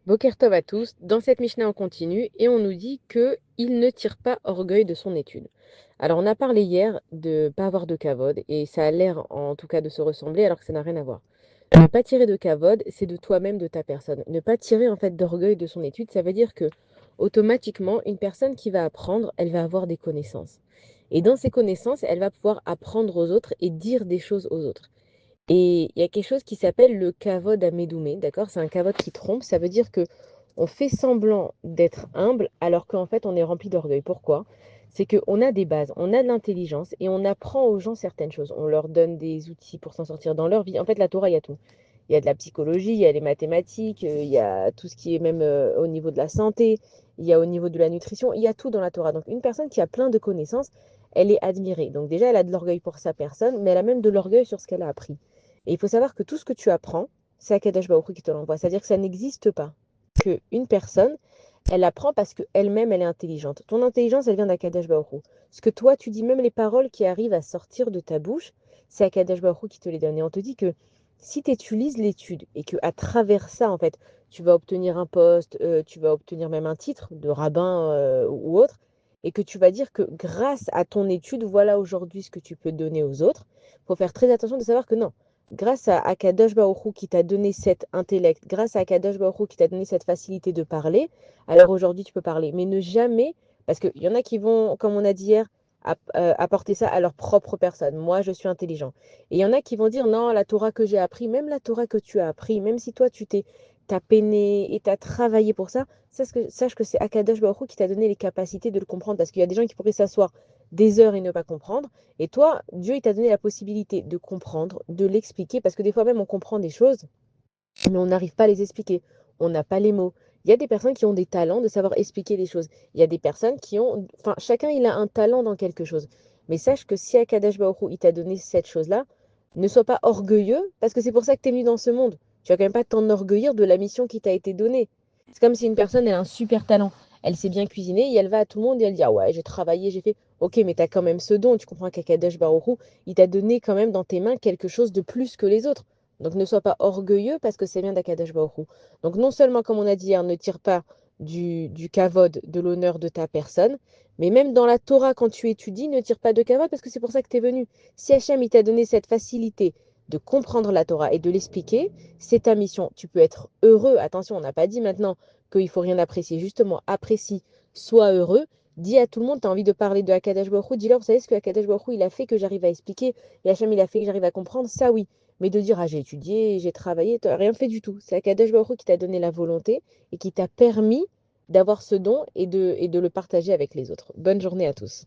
Boker Tov à tous. Dans cette Mishnah, on continue et on nous dit que il ne tire pas orgueil de son étude. Alors, on a parlé hier de pas avoir de kavod et ça a l'air en tout cas de se ressembler alors que ça n'a rien à voir. Ne pas tirer de kavod, c'est de toi-même, de ta personne. Ne pas tirer en fait d'orgueil de son étude, ça veut dire que automatiquement, une personne qui va apprendre, elle va avoir des connaissances. Et dans ces connaissances, elle va pouvoir apprendre aux autres et dire des choses aux autres. Et il y a quelque chose qui s'appelle le kavod à Médoumé, d'accord? C'est un kavod qui trompe. Ça veut dire que on fait semblant d'être humble alors qu'en fait on est rempli d'orgueil. Pourquoi? C'est qu'on a des bases, on a de l'intelligence et on apprend aux gens certaines choses. On leur donne des outils pour s'en sortir dans leur vie. En fait, la Torah, il y a tout. Il y a de la psychologie, il y a les mathématiques, il y a tout ce qui est même au niveau de la santé, il y a au niveau de la nutrition, il y a tout dans la Torah. Donc une personne qui a plein de connaissances, elle est admirée. Donc déjà, elle a de l'orgueil pour sa personne, mais elle a même de l'orgueil sur ce qu'elle a appris. Et il faut savoir que tout ce que tu apprends, c'est Akadosh Baruch Hu qui te l'envoie. C'est-à-dire que ça n'existe pas qu'une personne, elle apprend parce qu'elle-même, elle est intelligente. Ton intelligence, elle vient d'Akadosh Baruch Hu. Ce que toi, tu dis, même les paroles qui arrivent à sortir de ta bouche, c'est Akadosh Baruch Hu qui te les donne. Et on te dit que si tu utilises l'étude et qu'à travers ça, en fait, tu vas obtenir un poste, tu vas obtenir même un titre de rabbin ou autre, et que tu vas dire que grâce à ton étude, voilà aujourd'hui ce que tu peux donner aux autres, il faut faire très attention de savoir que non, grâce à Akadosh Baruch Hu qui t'a donné cet intellect, grâce à Akadosh Baruch Hu qui t'a donné cette facilité de parler, alors aujourd'hui tu peux parler. Mais ne jamais, parce qu'il y en a qui vont, comme on a dit hier, apporter ça à leur propre personne. Moi, je suis intelligent. Et il y en a qui vont dire, non, la Torah que j'ai appris, même la Torah que tu as appris, même si toi t'as peiné et t'as travaillé pour ça, sache que c'est Akadosh Baruch Hu qui t'a donné les capacités de le comprendre. Parce qu'il y a des gens qui pourraient s'asseoir des heures et ne pas comprendre. Et toi, Dieu, il t'a donné la possibilité de comprendre, de l'expliquer, parce que des fois même, on comprend des choses, mais on n'arrive pas à les expliquer. On n'a pas les mots. Il y a des personnes qui ont des talents de savoir expliquer les choses. Il y a des personnes qui ont... Enfin, chacun, il a un talent dans quelque chose. Mais sache que si Akadosh Baruch Hu, il t'a donné cette chose-là, ne sois pas orgueilleux, parce que c'est pour ça que tu es venu dans ce monde. Tu vas quand même pas t'enorgueillir de la mission qui t'a été donnée. C'est comme si une personne, elle a un super talent. Elle sait bien cuisiner et elle va à tout le monde et elle dit, ah ouais, j'ai travaillé, j'ai fait. Ok, mais tu as quand même ce don. Tu comprends qu'Akadosh Baruch Hu, il t'a donné quand même dans tes mains quelque chose de plus que les autres. Donc ne sois pas orgueilleux parce que c'est bien d'Akadosh Baruch Hu. Donc non seulement, comme on a dit hier, ne tire pas du kavod, de l'honneur de ta personne, mais même dans la Torah, quand tu étudies, ne tire pas de kavod parce que c'est pour ça que tu es venu. Si Hachem, il t'a donné cette facilité de comprendre la Torah et de l'expliquer, c'est ta mission. Tu peux être heureux. Attention, on n'a pas dit maintenant qu'il faut rien apprécier. Justement, apprécie, sois heureux. Dis à tout le monde, tu as envie de parler de Akadosh Baruch Hu, dis-leur, vous savez ce que Akadosh Baruch Hu, il a fait que j'arrive à expliquer, et Hachem, il a fait que j'arrive à comprendre, ça oui. Mais de dire, ah, j'ai étudié, j'ai travaillé, tu n'as rien fait du tout. C'est Akadosh Baruch Hu qui t'a donné la volonté et qui t'a permis d'avoir ce don et de le partager avec les autres. Bonne journée à tous.